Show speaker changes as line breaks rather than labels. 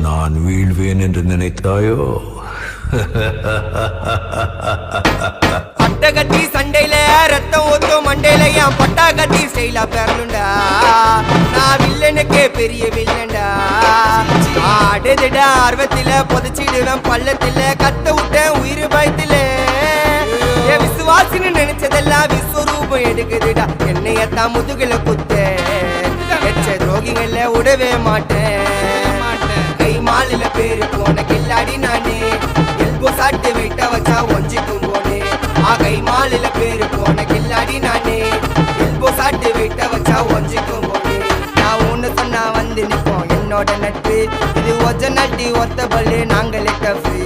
நான் வீழ்வேன் என்று நினைத்தாயோ?
பட்டகத்தி சண்டையில ரத்தம் ஊத்தும் மண்டையில என் பட்டாகத்தி ஸ்டைலா பெறலுண்டா. நான் வில்லனுக்கே பெரிய வில்லன்டா. ஆடுதிட ஆர்வத்தில புதைச்சிடுவேன் பள்ளத்தில கத்த விட்டேன் உயிர் பயத்தில. என் விசுவாசின்னு நினைச்சதெல்லாம் விஸ்வரூபம் எடுக்குதுடா. என்னையத்தான் முதுகுல குத்த எச்ச துரோகிகள விடவே மாட்டேன். கை மாலில பேரு போன கில்லாடி நானே. எல்போ சாட்டு வெயிட்ட வச்சா ஒஞ்சிக்கும் போனே. கை மாலில பேரு போன கில்லாடி நானே. எல்போ சாட்டு வெயிட்ட வச்சா ஒஞ்சிக்கும் போனே. நான் ஒண்ணு சொன்னா வந்து நிப்போம் என்னோட நட்பு. இது ஒஜ நட்டி ஒத்த பல்லு நாங்களே டஃபு.